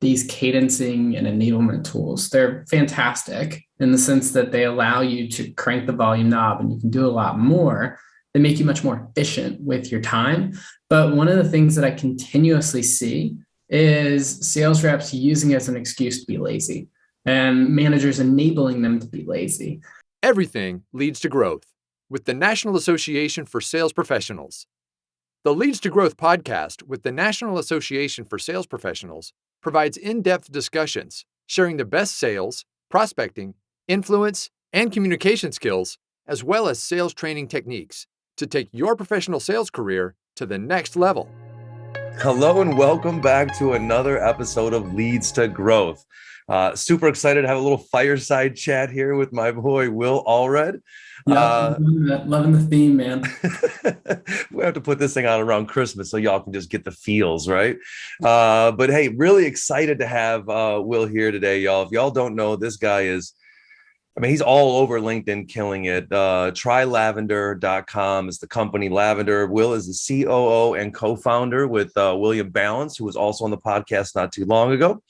these cadencing and enablement tools. They're fantastic in the sense that they allow you to crank the volume knob and you can do a lot more. They make you much more efficient with your time. But one of the things that I continuously see is sales reps using it as an excuse to be lazy and managers enabling them to be lazy. Everything leads to growth with the National Association for Sales Professionals. The Leads to Growth podcast with the National Association for Sales Professionals provides in-depth discussions sharing the best sales, prospecting, influence, and communication skills, as well as sales training techniques to take your professional sales career to the next level. Hello and welcome back to another episode of Leads to Growth. Super excited to have a little fireside chat here with my boy, Will Allred. Yeah, loving the theme, man. We have to put this thing out around Christmas so y'all can just get the feels, right? But hey, really excited to have Will here today, y'all. If y'all don't know, this guy is, he's all over LinkedIn killing it. TryLavender.com is the company. Lavender. Will is the COO and co-founder with William Balance, who was also on the podcast not too long ago.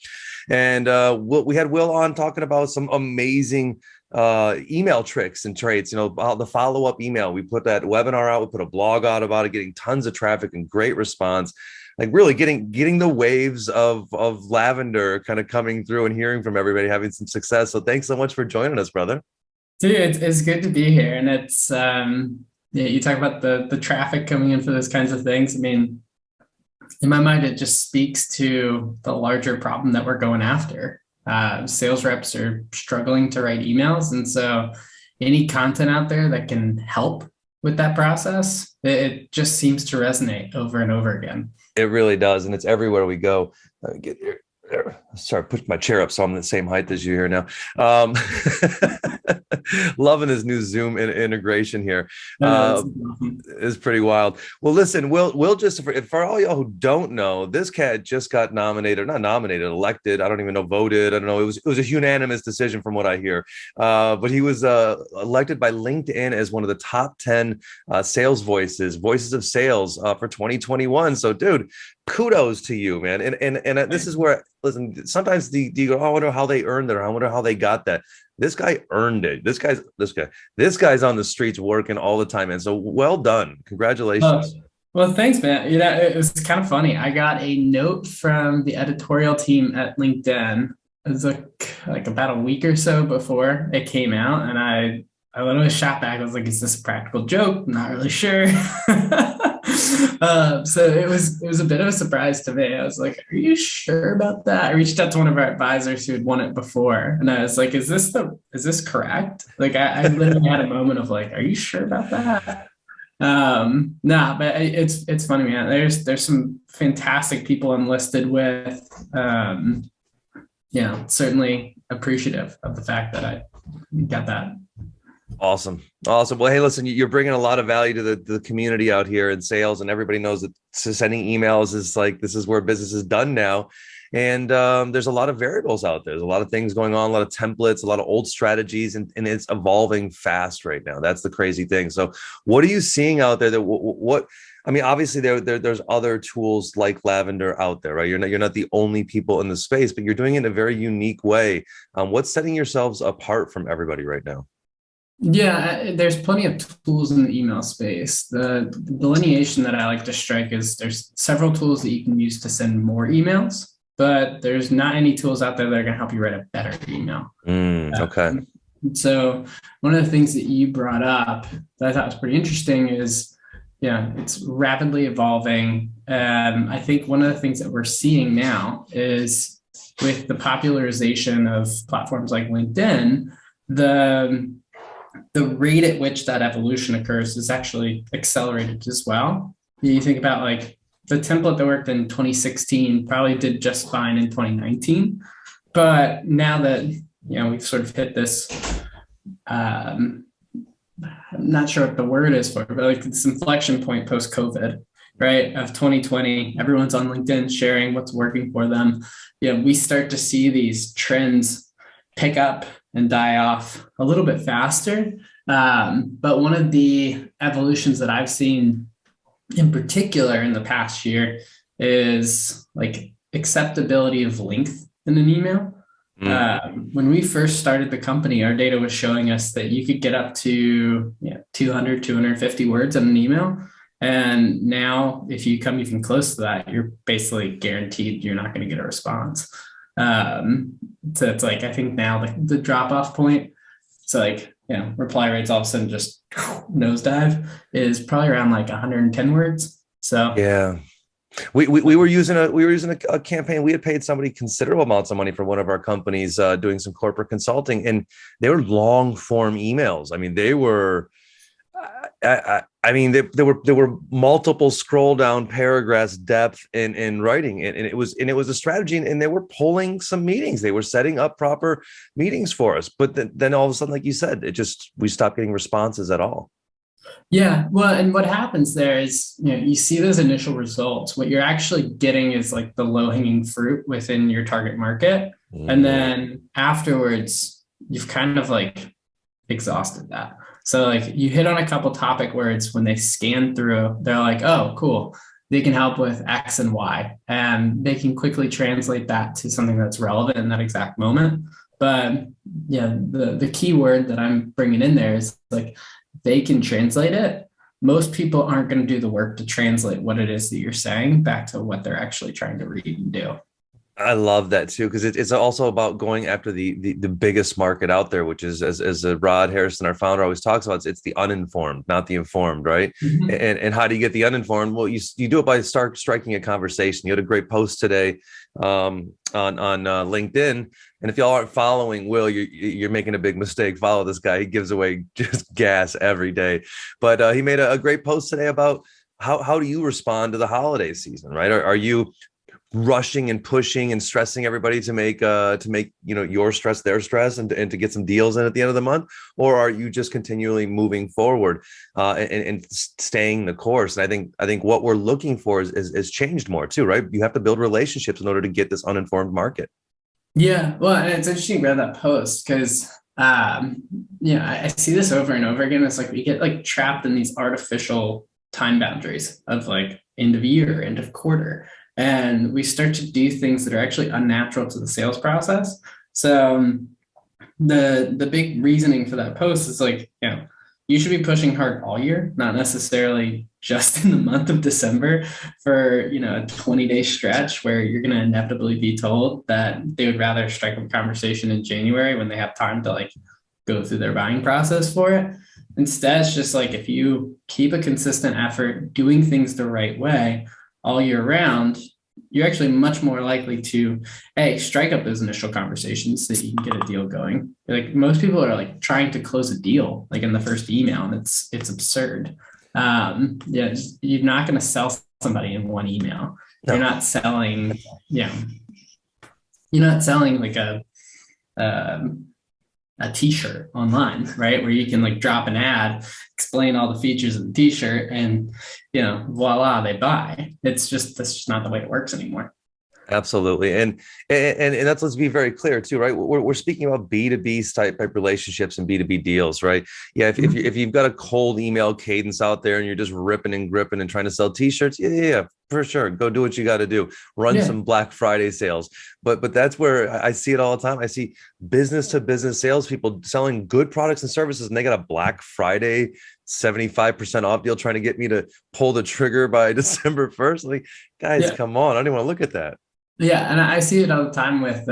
And we had Will on talking about some amazing email tricks and traits, about the follow-up email. We put that webinar out, we put a blog out about it, getting tons of traffic and great response. Like really getting the waves of lavender kind of coming through and hearing from everybody, having some success. So thanks so much for joining us, brother. Dude, it's good to be here. And it's, you talk about the traffic coming in for those kinds of things. I mean, in my mind, it just speaks to the larger problem that we're going after. Sales reps are struggling to write emails. And so any content out there that can help with that process, it just seems to resonate over and over again. It really does. And it's everywhere we go. Get here. There. Sorry, push my chair up so I'm the same height as you here now. Loving his new Zoom integration here. Is pretty wild. Well, listen, Will just for all y'all who don't know, this cat just got elected. I don't even know, voted. I don't know. It was a unanimous decision from what I hear. But he was elected by LinkedIn as one of the top 10 sales voices of sales for 2021. So, dude, kudos to you, man. And this is where, listen, sometimes you go, oh, I wonder how they earned it, or I wonder how they got that. This guy earned it. This guy's on the streets working all the time. And so well done. Congratulations. Well, thanks, man. It was kind of funny. I got a note from the editorial team at LinkedIn. It was like about a week or so before it came out. And I literally shot back. I was like, is this a practical joke? I'm not really sure. So it was a bit of a surprise to me. I was like, are you sure about that? I reached out to one of our advisors who had won it before. And I was like, is this correct? Like I literally had a moment of like, are you sure about that? Nah, but it's funny, man. There's some fantastic people enlisted with, certainly appreciative of the fact that I got that. Awesome. Well, hey, listen, you're bringing a lot of value to the community out here in sales, and everybody knows that sending emails is like, this is where business is done now. And there's a lot of variables out there. There's a lot of things going on, a lot of templates, a lot of old strategies, and it's evolving fast right now. That's the crazy thing. So what are you seeing out there obviously there's other tools like Lavender out there, right? You're not the only people in the space, but you're doing it in a very unique way. What's setting yourselves apart from everybody right now? Yeah, there's plenty of tools in the email space. The delineation that I like to strike is there's several tools that you can use to send more emails, but there's not any tools out there that are going to help you write a better email. Okay. So one of the things that you brought up that I thought was pretty interesting is, it's rapidly evolving. I think one of the things that we're seeing now is with the popularization of platforms like LinkedIn, the rate at which that evolution occurs is actually accelerated as well. You think about like the template that worked in 2016 probably did just fine in 2019. But now that, we've sort of hit this, I'm not sure what the word is for it, but like this inflection point post-COVID, right? Of 2020, everyone's on LinkedIn sharing what's working for them. We start to see these trends pick up and die off a little bit faster. But one of the evolutions that I've seen in particular in the past year is like acceptability of length in an email. When we first started the company, our data was showing us that you could get up to 200, 250 words in an email. And now if you come even close to that, you're basically guaranteed you're not going to get a response. So it's like, I think now the drop-off point, it's like, reply rates all of a sudden just nosedive, is probably around like 110 words. So yeah. We were using a campaign. We had paid somebody considerable amounts of money for one of our companies doing some corporate consulting, and they were long form emails. I mean, they were, there were multiple scroll down paragraphs depth in writing, and it was a strategy, and they were pulling some meetings. They were setting up proper meetings for us, but then all of a sudden, like you said, we stopped getting responses at all. Yeah, well, and what happens there is, you see those initial results. What you're actually getting is like the low-hanging fruit within your target market. And then afterwards, you've kind of like exhausted that. So like you hit on a couple topic words when they scan through, they're like, oh, cool. They can help with X and Y, and they can quickly translate that to something that's relevant in that exact moment. But yeah, the key word that I'm bringing in there is like, they can translate it. Most people aren't going to do the work to translate what it is that you're saying back to what they're actually trying to read and do. I love that too, because it's also about going after the biggest market out there, which is, as Rod Harrison, our founder, always talks about, it's the uninformed, not the informed, right? Mm-hmm. And how do you get the uninformed? Well, you do it by striking a conversation. You had a great post today on LinkedIn, and if y'all aren't following Will, you're making a big mistake. Follow this guy; he gives away just gas every day. But he made a great post today about how do you respond to the holiday season, right? Are you rushing and pushing and stressing everybody to make your stress their stress and to get some deals in at the end of the month, or are you just continually moving forward and staying the course? And I think what we're looking for is changed more too, right? You have to build relationships in order to get this uninformed market. Yeah, well, and it's interesting you read that post because I see this over and over again. It's like we get like trapped in these artificial time boundaries of like end of year, end of quarter. And we start to do things that are actually unnatural to the sales process. So the big reasoning for that post is like, you should be pushing hard all year, not necessarily just in the month of December for, a 20-day stretch where you're going to inevitably be told that they would rather strike up a conversation in January when they have time to like go through their buying process for it. Instead, it's just like, if you keep a consistent effort doing things the right way all year round, you're actually much more likely to strike up those initial conversations so that you can get a deal going. Like most people are like trying to close a deal like in the first email, and it's absurd. You're not going to sell somebody in one email. No. You're not selling like a t-shirt online, right? Where you can like drop an ad, explain all the features of the t-shirt, and voila, they buy. That's just not the way it works anymore. Absolutely. And that's, let's be very clear too, right? We're speaking about B2B type relationships and B2B deals, right? Yeah. If you've got a cold email cadence out there and you're just ripping and gripping and trying to sell t-shirts, yeah, for sure. Go do what you got to do. Run some Black Friday sales. But that's where I see it all the time. I see business to business salespeople selling good products and services, and they got a Black Friday 75% off deal trying to get me to pull the trigger by December 1st. Like, guys, come on. I don't even want to look at that. Yeah. And I see it all the time with,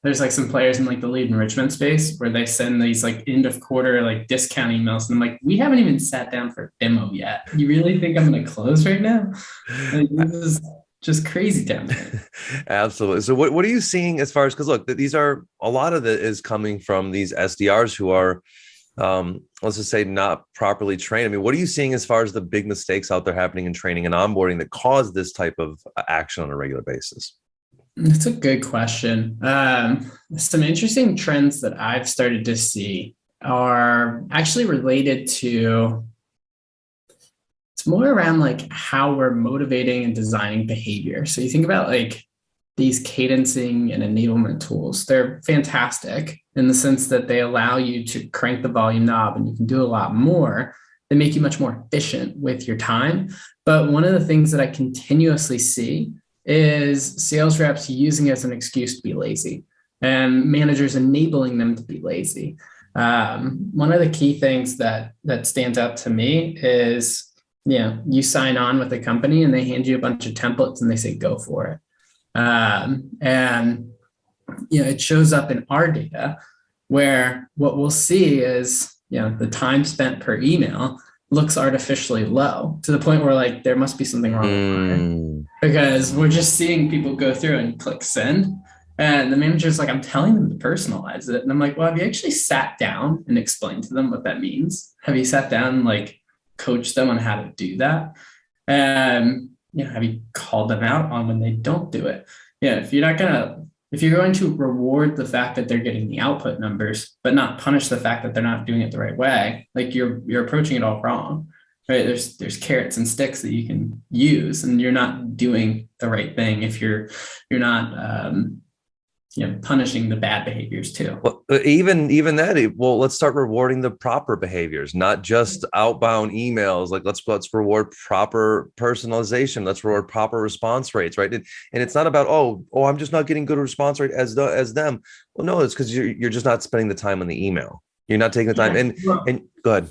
there's like some players in like the lead enrichment space where they send these like end of quarter, like discount emails. And I'm like, we haven't even sat down for a demo yet. You really think I'm going to close right now? Like, this is just crazy down there. Absolutely. So what are you seeing as far as, because look, these are, a lot of it is coming from these SDRs who are, let's just say, not properly trained. I mean, what are you seeing as far as the big mistakes out there happening in training and onboarding that cause this type of action on a regular basis? That's a good question. Some interesting trends that I've started to see are actually related to, it's more around like how we're motivating and designing behavior. So you think about like these cadencing and enablement tools. They're fantastic in the sense that they allow you to crank the volume knob and you can do a lot more. They make you much more efficient with your time. But one of the things that I continuously see is sales reps using it as an excuse to be lazy and managers enabling them to be lazy. One of the key things that stands out to me is, you sign on with a company and they hand you a bunch of templates and they say, go for it. And it shows up in our data where what we'll see is, the time spent per email looks artificially low to the point where like there must be something wrong with it, because we're just seeing people go through and click send. And the manager's like, I'm telling them to personalize it. And I'm like, well, have you actually sat down and explained to them what that means? Have you sat down and like coached them on how to do that? And have you called them out on when they don't do it? If you're going to reward the fact that they're getting the output numbers, but not punish the fact that they're not doing it the right way, like you're approaching it all wrong, right? There's carrots and sticks that you can use, and you're not doing the right thing if you're not punishing the bad behaviors too. Well, even that. Well, let's start rewarding the proper behaviors, not just outbound emails. Like let's reward proper personalization. Let's reward proper response rates, right? And it's not about oh, I'm just not getting good response rate as them. Well, no, it's because you're just not spending the time on the email. You're not taking the time. And go ahead.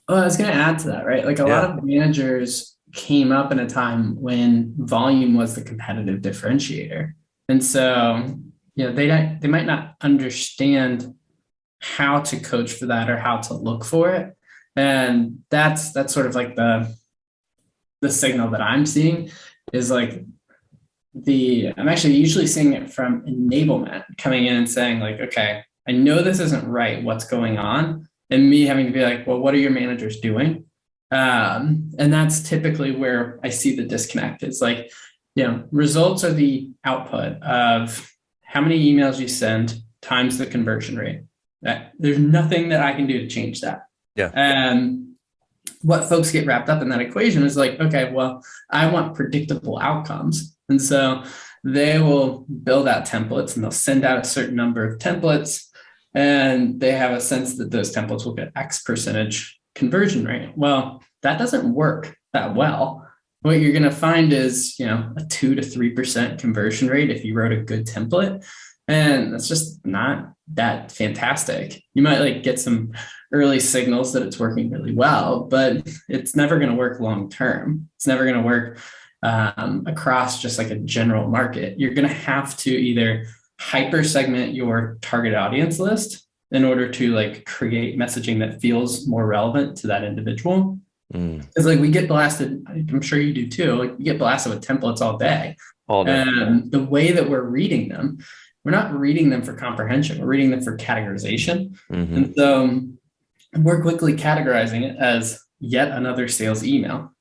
Well, I was going to add to that, right? Like a lot of managers came up in a time when volume was the competitive differentiator, and so they might not understand how to coach for that or how to look for it. And that's sort of like the signal that I'm seeing is like I'm actually usually seeing it from enablement coming in and saying like, okay, I know this isn't right. What's going on? And me having to be like, well, what are your managers doing? And that's typically where I see the disconnect. It's like, results are the output of how many emails you send times the conversion rate. There's nothing that I can do to change that. Yeah. And what folks get wrapped up in that equation is like, okay, well, I want predictable outcomes. And so they will build out templates and they'll send out a certain number of templates, and they have a sense that those templates will get X percentage conversion rate. Well, that doesn't work that well. What you're going to find is, a 2 to 3% conversion rate if you wrote a good template. And that's just not that fantastic. You might like get some early signals that it's working really well, but it's never going to work long term. It's never going to work across just like a general market. You're going to have to either hyper segment your target audience list in order to like create messaging that feels more relevant to that individual. It's like we get blasted. I'm sure you do too. Like we get blasted with templates all day. And the way that we're reading them, we're not reading them for comprehension. We're reading them for categorization. And so we're quickly categorizing it as yet another sales email.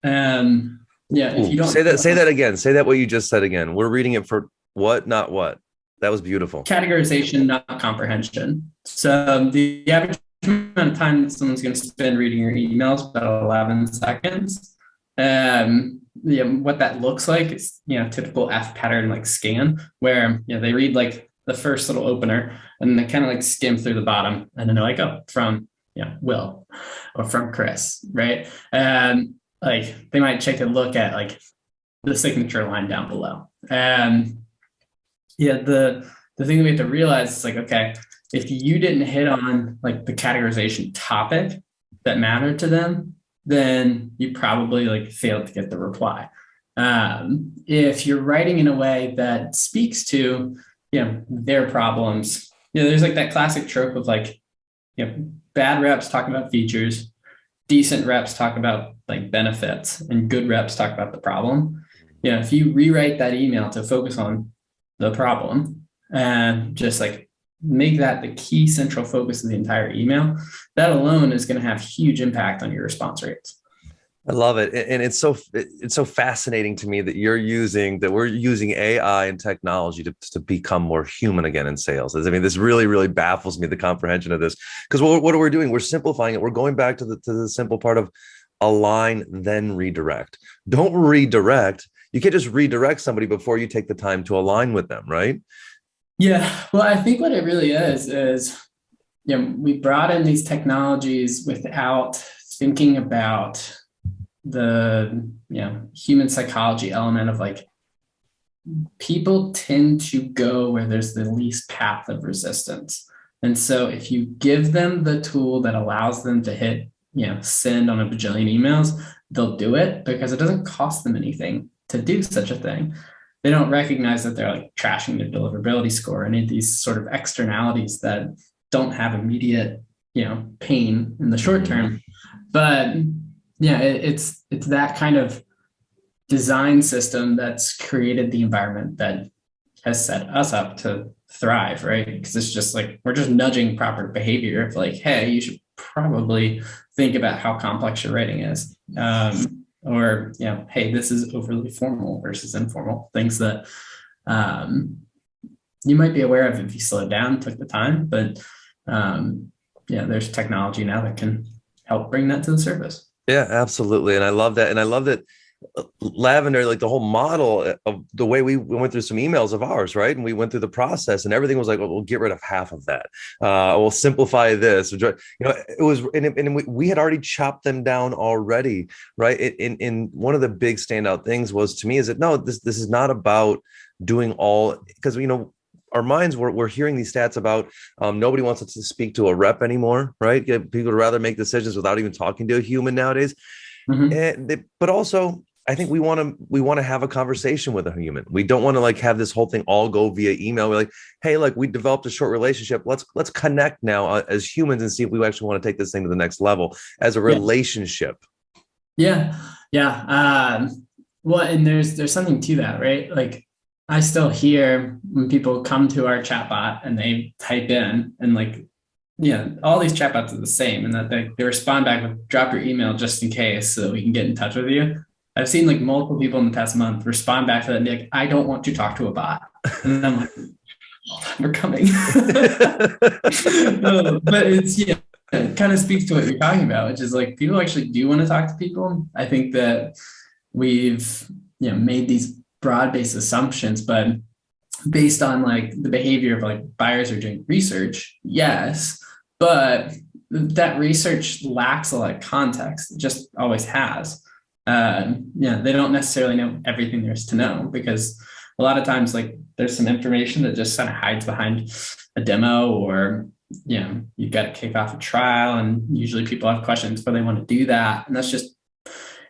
And if you don't say that again, say that what you just said again. We're reading it for what, not what. That was beautiful. Categorization, not comprehension. So the average amount of time that someone's going to spend reading your emails about 11 seconds. What that looks like is typical F pattern like scan, where they read like the first little opener and they kind of like skim through the bottom, and then they're like, oh, from Will or from Chris, right? And like they might take a look at like the signature line down below. And the thing that we have to realize is like, okay, if you didn't hit on like the categorization topic that mattered to them, then you probably like failed to get the reply. If you're writing in a way that speaks to, their problems, there's like that classic trope of like, bad reps talk about features, decent reps talk about like benefits, and good reps talk about the problem. If you rewrite that email to focus on the problem and just like make that the key central focus of the entire email, that alone is going to have huge impact on your response rates. I love it. And it's so fascinating to me that we're using AI and technology to become more human again in sales. I mean, this really, really baffles me, the comprehension of this, because what are we doing? We're simplifying it. We're going back to the simple part of align, then redirect. Don't redirect. You can't just redirect somebody before you take the time to align with them, right? Yeah, well, I think what it really is, we brought in these technologies without thinking about the, human psychology element of like people tend to go where there's the least path of resistance. And so if you give them the tool that allows them to hit, send on a bajillion emails, they'll do it because it doesn't cost them anything to do such a thing. They don't recognize that they're like trashing their deliverability score, any of these sort of externalities that don't have immediate, pain in the short term. But yeah, it's that kind of design system that's created the environment that has set us up to thrive, right? Because it's just like, we're just nudging proper behavior of like, hey, you should probably think about how complex your writing is. Or, hey, this is overly formal versus informal, things that you might be aware of if you slowed down, took the time, but there's technology now that can help bring that to the surface. Yeah, absolutely. And I love that. And I love that Lavender, like the whole model of the way we went through some emails of ours, right? And we went through the process and everything was like, well, we'll get rid of half of that. We'll simplify this. It was, and we had already chopped them down already, right? In one of the big standout things was to me is that, no, this is not about doing all, because, our minds we're hearing these stats about nobody wants to speak to a rep anymore, right? People would rather make decisions without even talking to a human nowadays. But also, I think we want to have a conversation with a human. We don't want to like have this whole thing all go via email. We're like, hey, like we developed a short relationship. Let's connect now as humans and see if we actually want to take this thing to the next level as a relationship. Yeah. Well, and there's something to that, right? Like I still hear when people come to our chatbot and they type in and like, all these chatbots are the same, and that they respond back with drop your email just in case so that we can get in touch with you. I've seen like multiple people in the past month respond back to that and be like, I don't want to talk to a bot. And I'm like, we're coming. But it kind of speaks to what you're talking about, which is like people actually do want to talk to people. I think that we've made these broad-based assumptions, but based on like the behavior of like buyers are doing research, yes, but that research lacks a lot of context. It just always has. They don't necessarily know everything there is to know, because a lot of times like there's some information that just kind of hides behind a demo, or you've got to kick off a trial, and usually people have questions before they want to do that, and that's just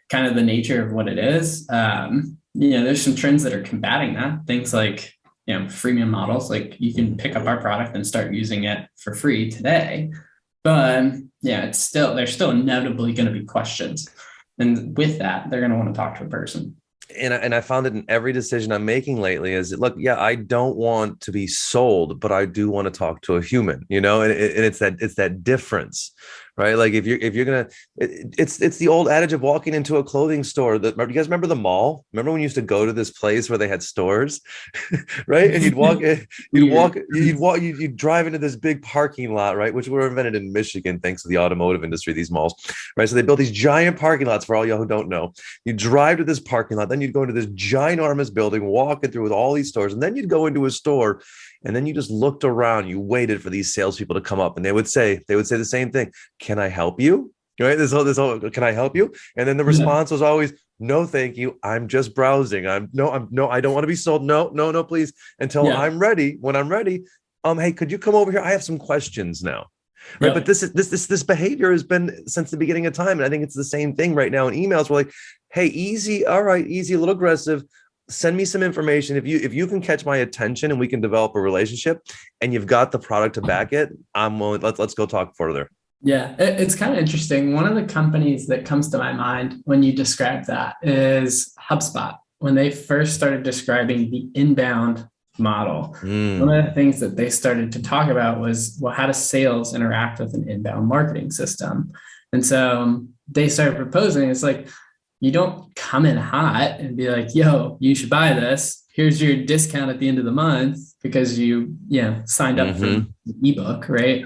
kind of the nature of what it is. There's some trends that are combating that, things like freemium models. Like you can pick up our product and start using it for free today, but there's still inevitably going to be questions, and with that they're going to want to talk to a person. And I found it in every decision I'm making lately is, look, I don't want to be sold, but I do want to talk to a human, and it's that difference, right? Like if you're gonna, it's the old adage of walking into a clothing store. You guys remember the mall? Remember when you used to go to this place where they had stores, right? And you'd drive into this big parking lot, right? Which were invented in Michigan thanks to the automotive industry. These malls, right? So they built these giant parking lots. For all y'all who don't know, you drive to this parking lot, then you'd go into this ginormous building, walking through with all these stores, and then you'd go into a store. And then you just looked around, you waited for these salespeople to come up, and they would say the same thing. Can I help you? Right? This whole, can I help you? And then the response was always, no, thank you. I'm just browsing. I don't want to be sold. No, please. Until I'm ready. When I'm ready, hey, could you come over here? I have some questions now. Right. Yeah. But this behavior has been since the beginning of time. And I think it's the same thing right now in emails. We're like, hey, easy. All right, easy, a little aggressive. Send me some information. If you can catch my attention and we can develop a relationship and you've got the product to back it, I'm willing. Let's go talk further. Yeah, it's kind of interesting. One of the companies that comes to my mind when you describe that is HubSpot. When they first started describing the inbound model, one of the things that they started to talk about was, well, how does sales interact with an inbound marketing system? And so they started proposing, it's like, you don't come in hot and be like, yo, you should buy this. Here's your discount at the end of the month because you signed up for the ebook, right?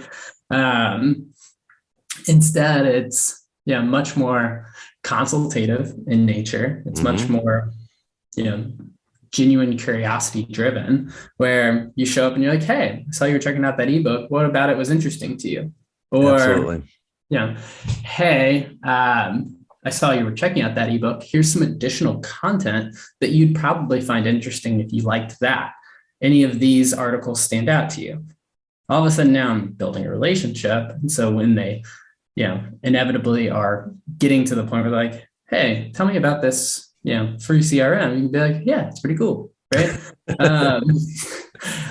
Instead, it's much more consultative in nature. It's much more, genuine curiosity driven, where you show up and you're like, hey, I saw you were checking out that ebook. What about it was interesting to you? Or, absolutely. hey, I saw you were checking out that ebook. Here's some additional content that you'd probably find interesting if you liked that. Any of these articles stand out to you? All of a sudden now I'm building a relationship. And so when they, inevitably are getting to the point where they're like, hey, tell me about this, free CRM, you can be like, yeah, it's pretty cool. Right.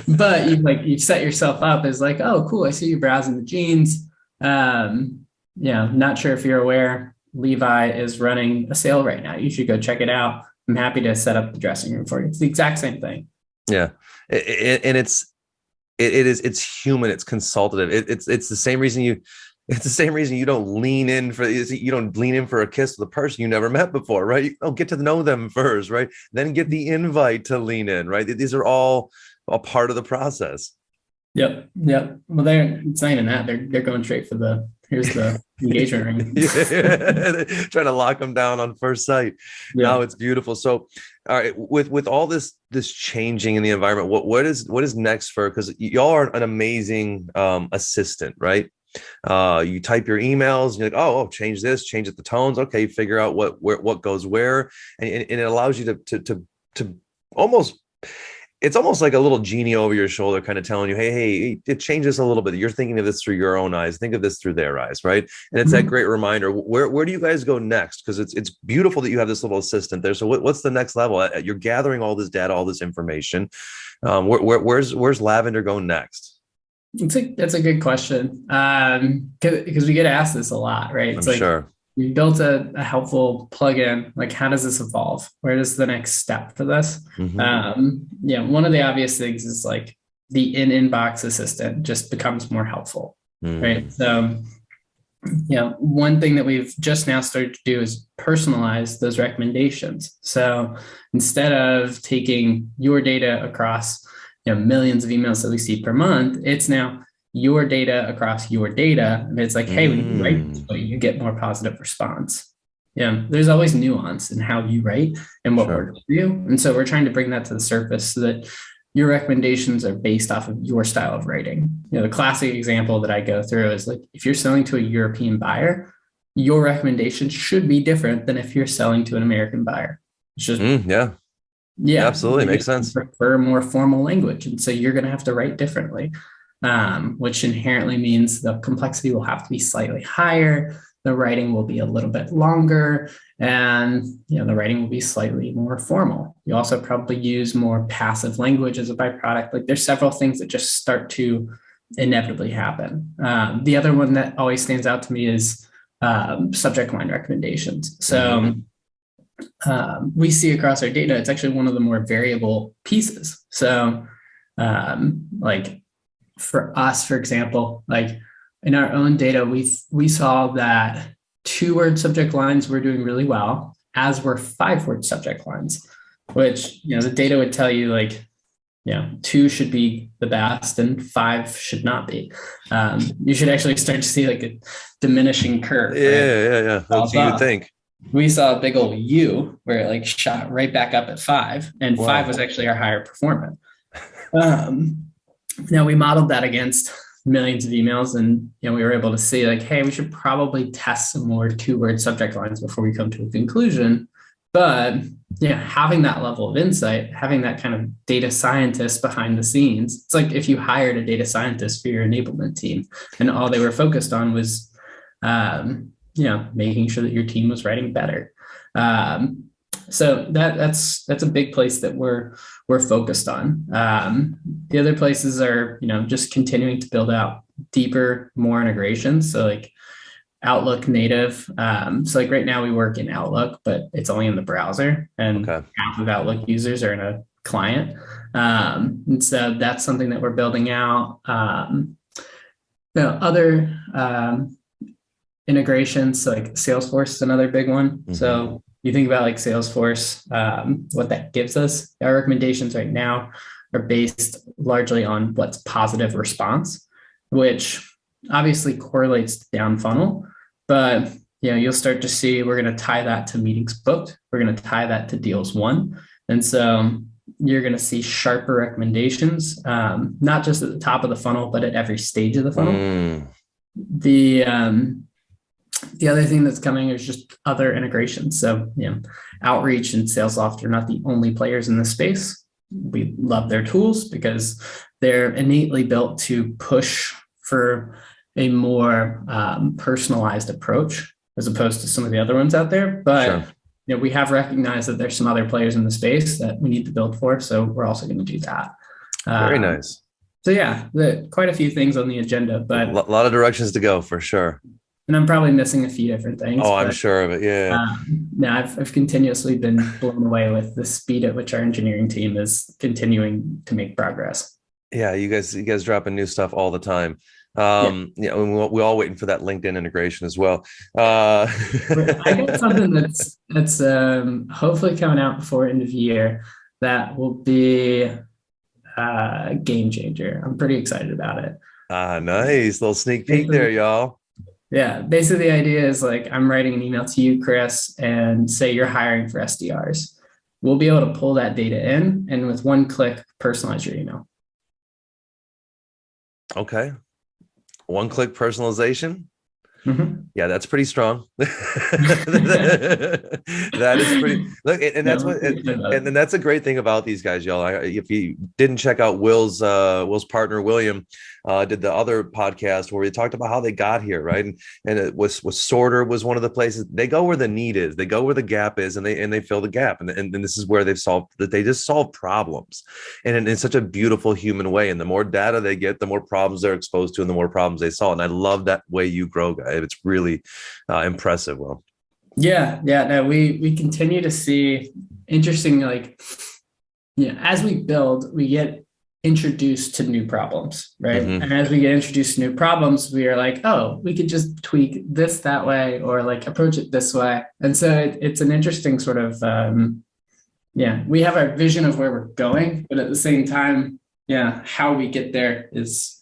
But you've set yourself up as like, oh, cool. I see you browsing the jeans. Not sure if you're aware, Levi is running a sale right now. You should go check it out. I'm happy to set up the dressing room for you. It's the exact same thing. Yeah. And it's human. It's consultative. It's the same reason you don't lean in for a kiss with a person you never met before, right? Get to know them first, right? Then get the invite to lean in, right? These are all a part of the process. Yep. Well, it's not even that. They're going straight for here's the engagement ring. Trying to lock them down on first sight. Yeah. No, it's beautiful. So, all right, with all this changing in the environment, what is next for? Because y'all are an amazing assistant, right? You type your emails and you're like, oh, change this, change the tones. Okay, you figure out what goes where, and it allows you to almost. It's almost like a little genie over your shoulder, kind of telling you, hey, it changes a little bit. You're thinking of this through your own eyes. Think of this through their eyes, right? And it's that great reminder. Where do you guys go next? Because it's beautiful that you have this little assistant there. So what's the next level? You're gathering all this data, all this information. Where's Lavender going next? That's a good question. Because we get asked this a lot, right? It's I'm sure. We built a helpful plugin. Like, how does this evolve? Where is the next step for this? One of the obvious things is like the in-inbox assistant just becomes more helpful, right? So, one thing that we've just now started to do is personalize those recommendations. So instead of taking your data across, millions of emails that we see per month, it's now your data across your data. And it's like, hey, when you write this way, you get more positive response. There's always nuance in how you write and what works for you. And so we're trying to bring that to the surface so that your recommendations are based off of your style of writing. The classic example that I go through is like, if you're selling to a European buyer, your recommendation should be different than if you're selling to an American buyer. It's just, absolutely makes sense. Prefer more formal language. And so you're going to have to write differently. Which inherently means the complexity will have to be slightly higher. The writing will be a little bit longer, and the writing will be slightly more formal. You also probably use more passive language as a byproduct. Like, there's several things that just start to inevitably happen. The other one that always stands out to me is subject line recommendations. So we see across our data, it's actually one of the more variable pieces. So for us, for example, like in our own data, we saw that 2-word subject lines were doing really well, as were 5-word subject lines, which, the data would tell you like, 2 should be the best and 5 should not be. You should actually start to see like a diminishing curve. Right? Yeah. That's what you would think. We saw a big old U where it like shot right back up at 5, and 5 was actually our higher performance. Now we modeled that against millions of emails, and we were able to see like, hey, we should probably test some more 2-word subject lines before we come to a conclusion. But having that level of insight, having that kind of data scientist behind the scenes, it's like if you hired a data scientist for your enablement team, and all they were focused on was, making sure that your team was writing better. So that's a big place that we're focused on. The other places are, just continuing to build out deeper, more integrations. So like Outlook native. So like right now we work in Outlook, but it's only in the browser, and half of Outlook users are in a client. And so that's something that we're building out. Other integrations, so like Salesforce is another big one. So you think about like Salesforce, what that gives us. Our recommendations right now are based largely on what's positive response, which obviously correlates to down funnel, but you'll start to see we're going to tie that to meetings booked. We're going to tie that to deals won. And so you're going to see sharper recommendations, not just at the top of the funnel, but at every stage of the funnel. The other thing that's coming is just other integrations. So, Outreach and Salesloft are not the only players in this space. We love their tools because they're innately built to push for a more personalized approach as opposed to some of the other ones out there. But we have recognized that there's some other players in the space that we need to build for. So we're also going to do that. Very nice. So yeah, quite a few things on the agenda, but a lot of directions to go for sure. And I'm probably missing a few different things. Oh, I'm sure of it. Yeah. I've continuously been blown away with the speed at which our engineering team is continuing to make progress. Yeah, you guys dropping new stuff all the time. We all waiting for that LinkedIn integration as well. I got something that's hopefully coming out before end of year that will be a game changer. I'm pretty excited about it. Nice little sneak peek there, y'all. Yeah, basically the idea is like I'm writing an email to you, Chris, and say you're hiring for SDRs. We'll be able to pull that data in and with one click, personalize your email. Okay. One click personalization. Mm-hmm. Yeah, that's pretty strong. That is pretty. Look, and that's and that's a great thing about these guys, y'all. If you didn't check out Will's partner William, did the other podcast where we talked about how they got here, right? And it was Sorter was one of the places they go where the need is, they go where the gap is, and they fill the gap, and this is where they just solve problems, and in such a beautiful human way. And the more data they get, the more problems they're exposed to, and the more problems they solve. And I love that way you grow, guys. It's really impressive. Well, no, we continue to see interesting, as we build, we get introduced to new problems, right? Mm-hmm. And as we get introduced to new problems, we are like, oh, we could just tweak this that way, or like approach it this way. And so it's an interesting sort of, we have our vision of where we're going, but at the same time, how we get there is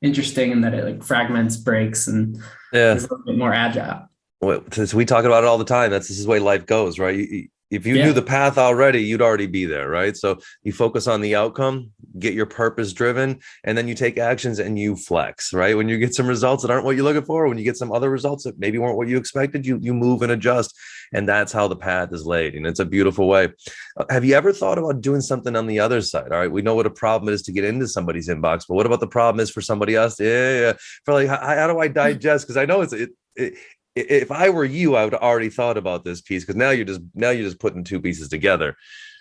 interesting in that it like fragments, breaks, and is a little bit more agile. Well, since we talk about it all the time, this is the way life goes, right? If you knew the path already, you'd already be there, right? So you focus on the outcome, get your purpose driven, and then you take actions and you flex, right? When you get some results that aren't what you're looking for, when you get some other results that maybe weren't what you expected, you move and adjust. And that's how the path is laid. And it's a beautiful way. Have you ever thought about doing something on the other side? All right, we know what a problem is to get into somebody's inbox, but what about the problem is for somebody else? Yeah. For like, how do I digest? Because I know if I were you, I would have already thought about this piece, because now you're just putting two pieces together.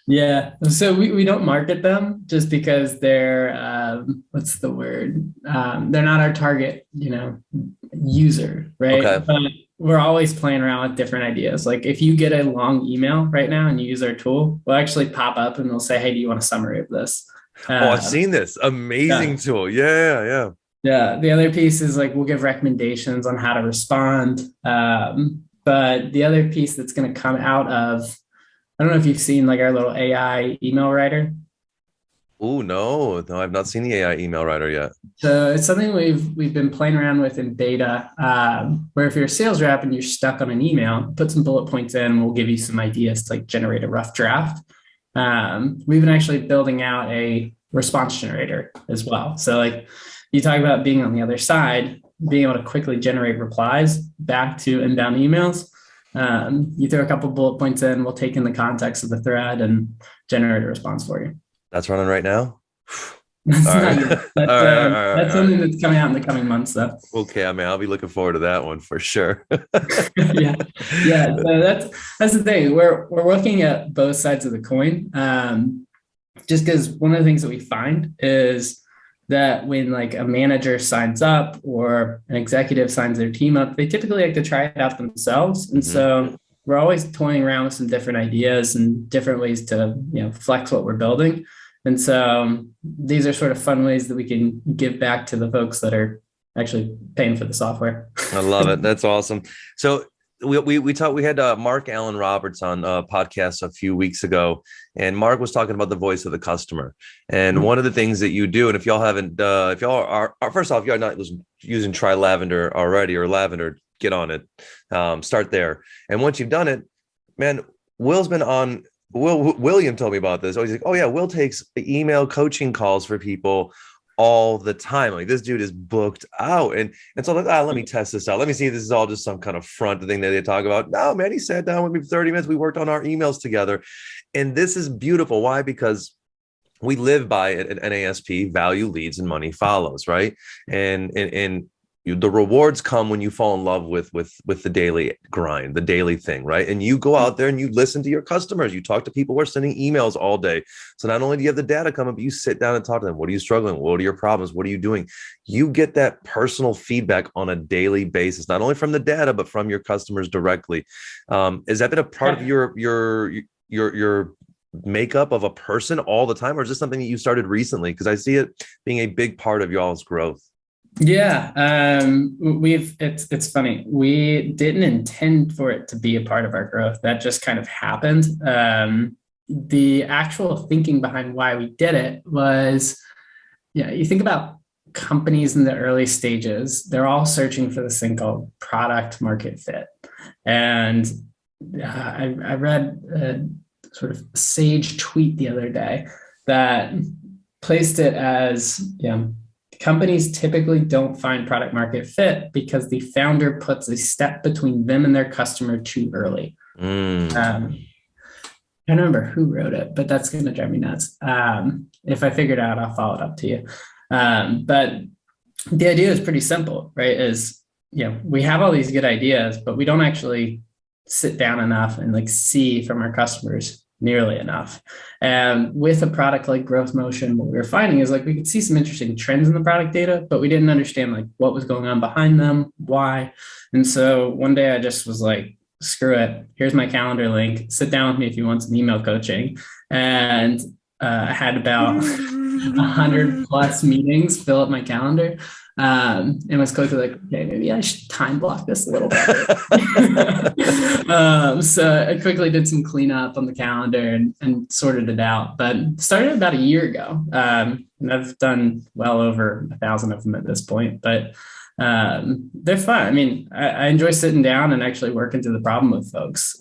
Yeah. So we don't market them just because they're what's the word? They're not our target, user, right? Okay. But we're always playing around with different ideas. Like if you get a long email right now and you use our tool, we'll actually pop up and we'll say, hey, do you want a summary of this? I've seen this. Amazing tool. Yeah. Yeah. The other piece is like we'll give recommendations on how to respond. But the other piece that's going to come out of, I don't know if you've seen like our little AI email writer. Oh, no, I've not seen the AI email writer yet. So it's something we've been playing around with in beta, where if you're a sales rep and you're stuck on an email, put some bullet points in, we'll give you some ideas to like generate a rough draft. We've been actually building out a response generator as well. So like you talk about being on the other side, being able to quickly generate replies back to inbound emails. You throw a couple bullet points in, we'll take in the context of the thread and generate a response for you. That's running right now? That's something that's coming out in the coming months, though. Okay, I mean, I'll be looking forward to that one for sure. Yeah. So that's the thing. We're looking at both sides of the coin. Just because one of the things that we find is that when like a manager signs up or an executive signs their team up, they typically like to try it out themselves. And so we're always toying around with some different ideas and different ways to, flex what we're building. And so these are sort of fun ways that we can give back to the folks that are actually paying for the software. I love it. That's awesome. So we had Mark Allen Roberts on a podcast a few weeks ago, and Mark was talking about the voice of the customer. And one of the things that you do, and if y'all haven't, if y'all are first off, if you're not using Try Lavender already or Lavender, get on it. Start there. And once you've done it, man, Will's been on. William told me about this. He's like, oh yeah, Will takes email coaching calls for people all the time. Like this dude is booked out. And so I'm like, let me test this out. Let me see if this is all just some kind of front thing that they talk about. No, man, he sat down with me for 30 minutes. We worked on our emails together. And this is beautiful. Why? Because we live by an NASP, value leads and money follows, right? And the rewards come when you fall in love with the daily grind, the daily thing, right? And you go out there and you listen to your customers. You talk to people who are sending emails all day. So not only do you have the data coming, but you sit down and talk to them. What are you struggling? What are your problems? What are you doing? You get that personal feedback on a daily basis, not only from the data, but from your customers directly. Has that been a part of your makeup of a person all the time, or is this something that you started recently? Because I see it being a big part of y'all's growth. Yeah, it's funny. We didn't intend for it to be a part of our growth. That just kind of happened. The actual thinking behind why we did it was, you think about companies in the early stages, they're all searching for this thing called product market fit. And I read a sort of sage tweet the other day that placed it as, companies typically don't find product market fit because the founder puts a step between them and their customer too early. I don't remember who wrote it, but that's going to drive me nuts. If I figure it out, I'll follow it up to you. But the idea is pretty simple, right? We have all these good ideas, but we don't actually sit down enough and see from our customers nearly enough. And with a product like Growth Motion, what we were finding is we could see some interesting trends in the product data, but we didn't understand what was going on behind them, why. And so one day I just was like, screw it. Here's my calendar link. Sit down with me if you want some email coaching. And I had about 100 plus meetings fill up my calendar. And was quickly like, okay, maybe I should time block this a little bit. So I quickly did some cleanup on the calendar and sorted it out, but started about a year ago. And I've done well over 1,000 of them at this point, but they're fun. I mean, I enjoy sitting down and actually working through the problem with folks.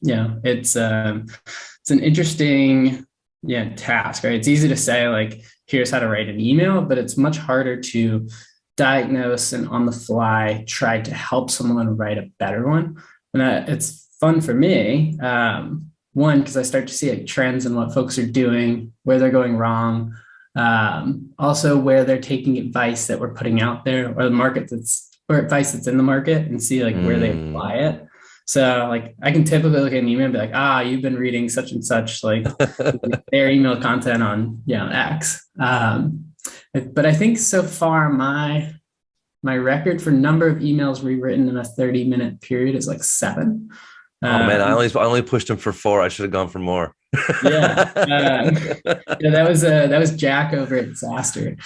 It's an interesting task, right? It's easy to say here's how to write an email, but it's much harder to diagnose and on the fly try to help someone write a better one. And it's fun for me. One, because I start to see trends in what folks are doing, where they're going wrong. Also where they're taking advice that we're putting out there, or advice that's in the market, and see where they apply it. So I can typically look at an email and be like, you've been reading such and such their email content on X. But I think so far my record for number of emails rewritten in a 30-minute period is 7. Oh man, I only pushed him for 4. I should have gone for more. That was Jack over at Disaster.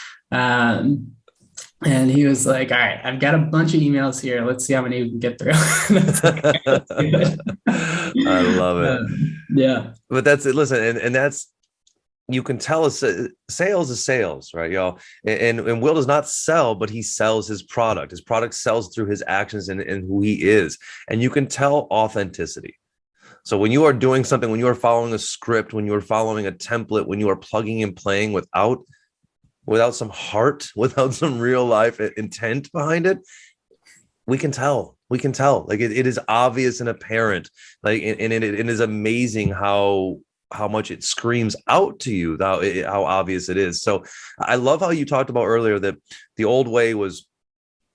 And he was like, all right, I've got a bunch of emails here. Let's see how many we can get through. I love it. Yeah. But that's it. Listen, and that's, you can tell us sales is sales, right, y'all? And Will does not sell, but he sells his product. His product sells through his actions and who he is. And you can tell authenticity. So when you are doing something, when you are following a script, when you are following a template, when you are plugging and playing without some heart, without some real life intent behind it, we can tell. It is obvious and apparent. And it is amazing how much it screams out to you, how obvious it is. So I love how you talked about earlier that the old way was,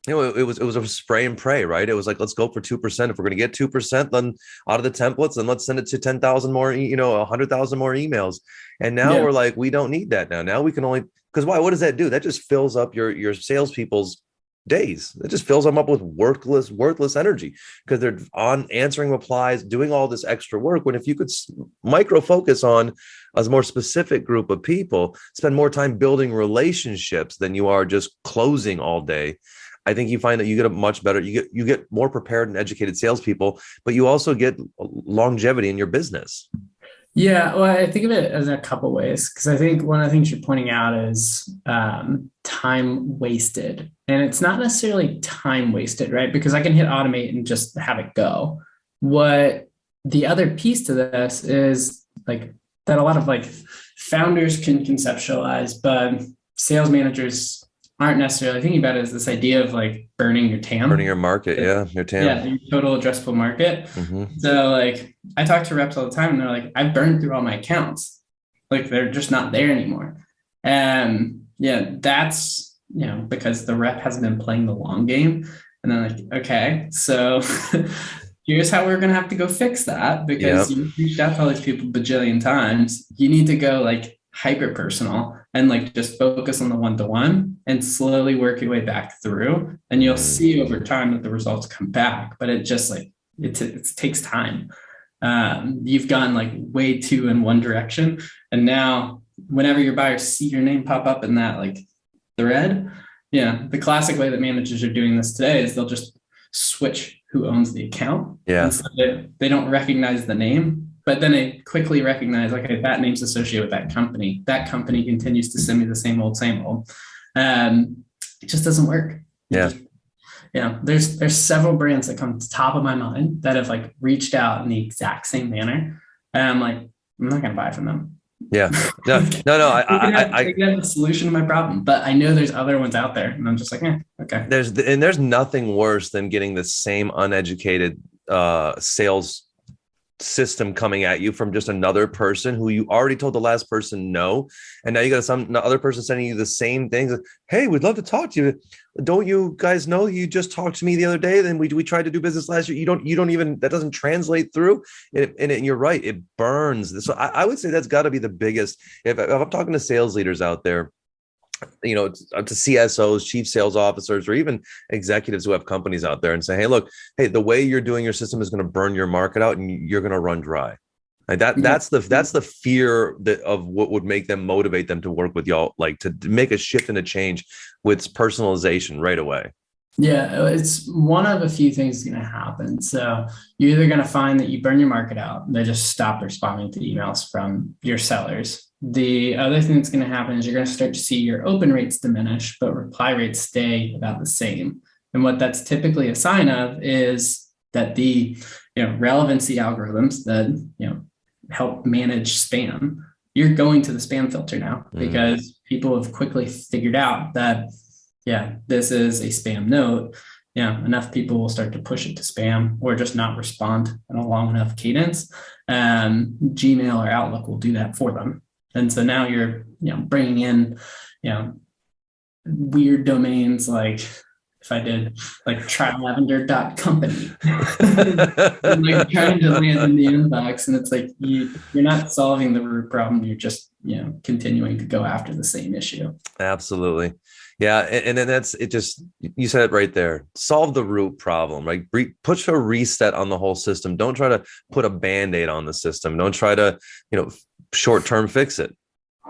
it was a spray and pray, right? It was let's go for 2%. If we're going to get 2%, then out of the templates, then let's send it to 10,000 more, 100,000 more emails. And now we're we don't need that now. Now we can only, because why? What does that do? That just fills up your salespeople's days. It just fills them up with worthless energy, because they're on answering replies, doing all this extra work. When if you could micro focus on a more specific group of people, spend more time building relationships than you are just closing all day, I think you find that you get a much better, you get more prepared and educated salespeople, but you also get longevity in your business. Yeah, well, I think of it as a couple ways, because I think one of the things you're pointing out is time wasted. And it's not necessarily time wasted, right? Because I can hit automate and just have it go. What the other piece to this is that a lot of founders can conceptualize, but sales managers aren't necessarily thinking about it as this idea of like burning your TAM. Burning your market. Yeah. Your TAM. Yeah. Your total addressable market. Mm-hmm. So like I talk to reps all the time and they're like, I've burned through all my accounts. Like they're just not there anymore. And yeah, that's, because the rep hasn't been playing the long game. And then like, okay, so here's how we're going to have to go fix that, because you've reached out to all these people bajillion times. You need to go like hyper personal and like just focus on the one-to-one and slowly work your way back through. And you'll see over time that the results come back, but it just like, it takes time. You've gone like way too in one direction. And now whenever your buyers see your name pop up in that like thread, the classic way that managers are doing this today is they'll just switch who owns the account. Yeah. So they don't recognize the name, but then they quickly recognize, okay, that name's associated with that company. That company continues to send me the same old. It just doesn't work. There's several brands that come to the top of my mind that have like reached out in the exact same manner. And I'm like, I'm not going to buy from them. Yeah. No. I have a solution to my problem, but I know there's other ones out there, and I'm just like, okay. There's nothing worse than getting the same uneducated sales system coming at you from just another person who you already told the last person no, and now you got some other person sending you the same things. Hey, we'd love to talk to you. Don't you guys know you just talked to me the other day? Then we tried to do business last year. You don't even, that doesn't translate through. And you're right, it burns. So I would say that's got to be the biggest. If I'm talking to sales leaders out there, to CSOs, chief sales officers, or even executives who have companies out there, and say, hey, the way you're doing your system is going to burn your market out and you're going to run dry. Like that's the fear of what would make them motivate them to work with y'all, like to make a shift and a change with personalization right away. Yeah, it's one of a few things going to happen. So you're either going to find that you burn your market out, they just stop responding to emails from your sellers. The other thing that's going to happen is you're going to start to see your open rates diminish, but reply rates stay about the same. And what that's typically a sign of is that the relevancy algorithms that help manage spam, you're going to the spam filter now, because people have quickly figured out that this is a spam note. Enough people will start to push it to spam or just not respond in a long enough cadence. Gmail or Outlook will do that for them. And so now you're, bringing in, weird domains like, if I did like trylavender.company, like trying to land in the inbox, and it's like you're not solving the root problem. You're just continuing to go after the same issue. Absolutely. Yeah. And then that's it. Just, you said it right there. Solve the root problem, right? Put a reset on the whole system. Don't try to put a Band-Aid on the system. Don't try to, short-term fix it.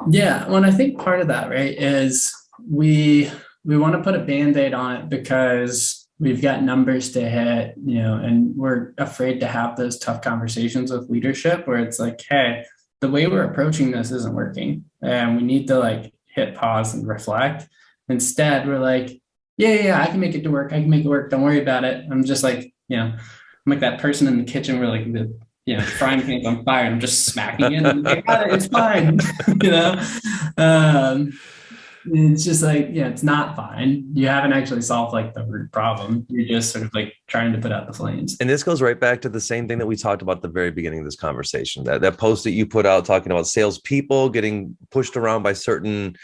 Yeah. Well, I think part of that, right, is we want to put a Band-Aid on it because we've got numbers to hit, and we're afraid to have those tough conversations with leadership where it's like, hey, the way we're approaching this isn't working, and we need to like hit pause and reflect. Instead, we're like, I can make it to work. I can make it work. Don't worry about it. I'm just like, I'm like that person in the kitchen where like the frying pan's on fire and I'm just smacking it. And like, it's fine. It's just like, it's not fine. You haven't actually solved like the root problem. You're just sort of like trying to put out the flames. And this goes right back to the same thing that we talked about at the very beginning of this conversation, that post that you put out talking about salespeople getting pushed around by certain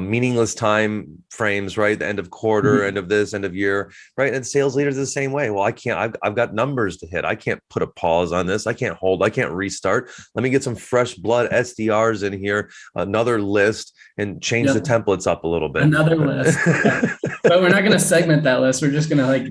meaningless time frames, right? The end of quarter, end of this, end of year, right? And sales leaders the same way. Well, I can't, I've got numbers to hit. I can't put a pause on this. I can't hold, I can't restart. Let me get some fresh blood SDRs in here, another list, and change the templates up a little bit. Another list. But we're not going to segment that list. We're just going to like,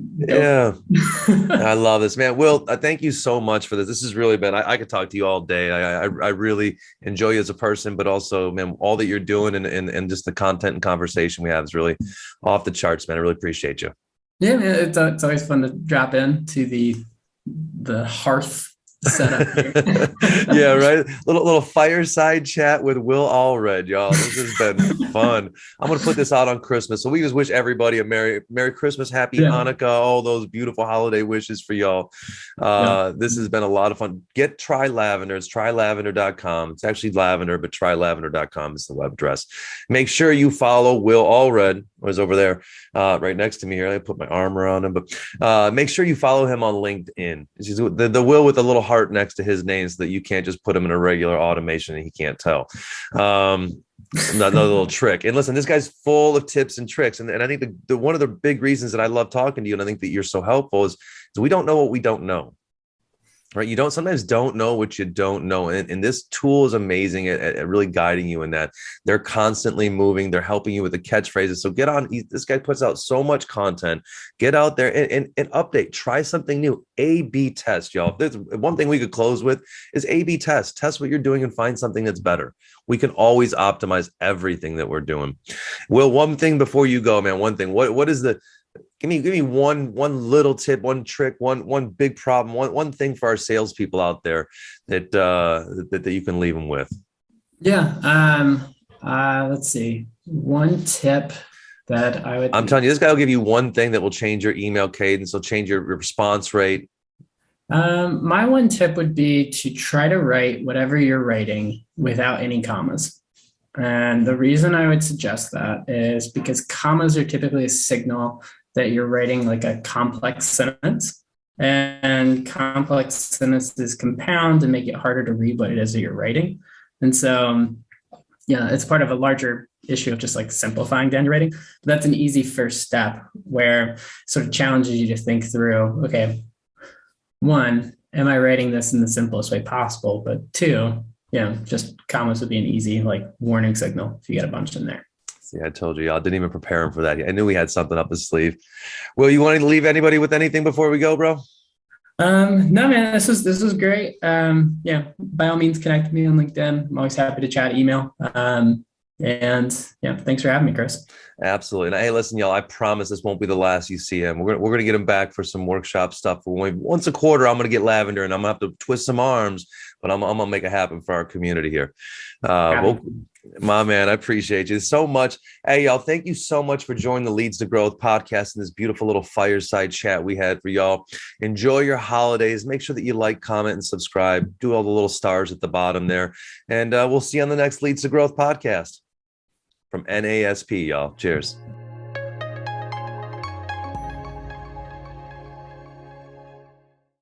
I love this, man. Will, thank you so much for this. This has really been, I could talk to you all day. I really enjoy you as a person, but also, man, all that you're doing and just the content and conversation we have is really off the charts, man. I really appreciate you. Yeah, man, it's always fun to drop into the hearth set up here. Yeah, right. Little fireside chat with Will Allred, y'all. This has been fun. I'm gonna put this out on Christmas. So we just wish everybody a Merry Christmas, Happy Yeah. Hanukkah, all those beautiful holiday wishes for y'all. This has been a lot of fun. Try lavender. It's trylavender.com. It's actually lavender, but trylavender.com is the web address. Make sure you follow Will Allred, who's over there right next to me here. I put my arm around him, but make sure you follow him on LinkedIn. It's the Will with a little heart next to his name, so that you can't just put him in a regular automation and he can't tell. Another little trick. And listen, this guy's full of tips and tricks. And I think the one of the big reasons that I love talking to you, and I think that you're so helpful, is we don't know what we don't know. Right. You sometimes don't know what you don't know. And this tool is amazing at really guiding you in that. They're constantly moving. They're helping you with the catchphrases. So get on. This guy puts out so much content. Get out there and update. Try something new. A/B test, y'all. There's one thing we could close with is A/B test. Test what you're doing and find something that's better. We can always optimize everything that we're doing. Will, one thing before you go, man, one thing, what is the, give me one little tip, one trick, one big problem, one thing for our salespeople out there that you can leave them with. Yeah. Let's see. One tip that I'm telling you, this guy will give you one thing that will change your email cadence, will change your response rate. My one tip would be to try to write whatever you're writing without any commas. And the reason I would suggest that is because commas are typically a signal that you're writing like a complex sentence, and complex sentences compound and make it harder to read what it is that you're writing. And so, it's part of a larger issue of just like simplifying down your writing. But that's an easy first step where it sort of challenges you to think through, okay, one, am I writing this in the simplest way possible? But two, just commas would be an easy like warning signal if you get a bunch in there. See, I told you, y'all didn't even prepare him for that. I knew we had something up his sleeve. Will, you want to leave anybody with anything before we go, bro? No, man, this was great. By all means, connect with me on LinkedIn. I'm always happy to chat, email. Thanks for having me, Chris. Absolutely. And hey, listen, y'all, I promise this won't be the last you see him. We're going to get him back for some workshop stuff. Once a quarter, I'm going to get Lavender, and I'm going to have to twist some arms, but I'm going to make it happen for our community here. My man, I appreciate you so much. Hey, y'all, thank you so much for joining the Leads to Growth podcast and this beautiful little fireside chat we had for y'all. Enjoy your holidays. Make sure that you like, comment, and subscribe. Do all the little stars at the bottom there. And we'll see you on the next Leads to Growth podcast from NASP, y'all. Cheers.